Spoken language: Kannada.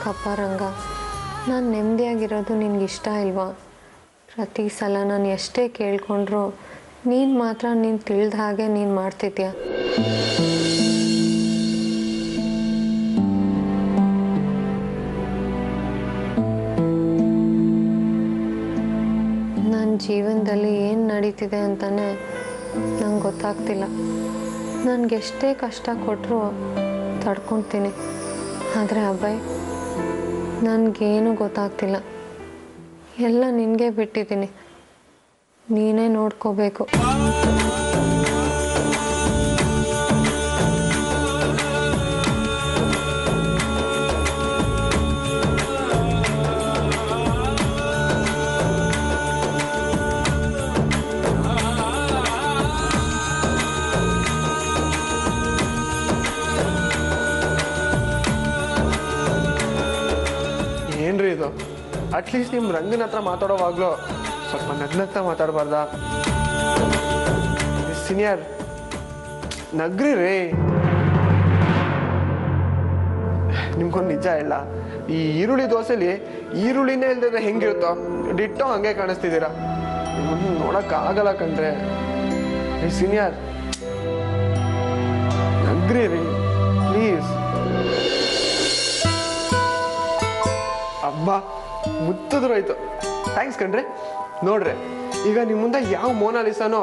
ಯಾಕಪ್ಪ ರಂಗ, ನಾನು ನೆಮ್ಮದಿಯಾಗಿರೋದು ನಿನಗಿಷ್ಟ ಇಲ್ವಾ? ಪ್ರತಿ ಸಲ ನಾನು ಎಷ್ಟೇ ಕೇಳ್ಕೊಂಡ್ರೂ ನೀನು ಮಾತ್ರ ನೀನು ತಿಳಿದ ಹಾಗೆ ನೀನು ಮಾಡ್ತಿದ್ಯಾ. ನನ್ನ ಜೀವನದಲ್ಲಿ ಏನು ನಡೀತಿದೆ ಅಂತಲೇ ನಂಗೆ ಗೊತ್ತಾಗ್ತಿಲ್ಲ. ನನಗೆಷ್ಟೇ ಕಷ್ಟ ಕೊಟ್ಟರು ತಡ್ಕೊತೀನಿ. ಆದರೆ ಅಭಯ್, ನನಗೇನು ಗೊತ್ತಾಗ್ತಿಲ್ಲ. ಎಲ್ಲ ನಿನಗೆ ಬಿಟ್ಟಿದ್ದೀನಿ, ನೀನೇ ನೋಡ್ಕೋಬೇಕು. ಏನ್ರಿ ಇದು? ಅಟ್ಲೀಸ್ಟ್ ನಿಮ್ಮ ರಂಗನ ಹತ್ರ ಮಾತಾಡೋವಾಗ್ಲೂ ಸ್ವಲ್ಪ ನಗ್ನಗ್ತಾ ಮಾತಾಡಬಾರ್ದ? ಸೀನಿಯರ್ ನಗ್ರಿ ರೀ. ನಿಮ್ಗೊಂದು ನಿಜ ಇಲ್ಲ, ಈ ಈರುಳ್ಳಿ ದೋಸೆಲಿ ಈರುಳ್ಳಿನೇ ಇಲ್ದಿದ್ರೆ ಹೆಂಗಿರುತ್ತೋ ಡಿಟ್ಟೋ ಹಂಗೆ ಕಾಣಿಸ್ತಿದ್ದೀರಾ. ನಿಮ್ಮನ್ನು ನೋಡೋಕ್ಕಾಗಲ್ಲ ಕಣ್ರೆ. ಸೀನಿಯರ್ ನಗ್ರಿ ರೀ ಪ್ಲೀಸ್. ಅಬ್ಬಾ ಮುತ್ತಿದ್ರು ಆಯ್ತು. ಥ್ಯಾಂಕ್ಸ್ ಕಣ್ರಿ. ನೋಡ್ರಿ, ಈಗ ನಿಮ್ಮ ಮುಂದೆ ಯಾವ ಮೋನಾಲಿಸಾನೋ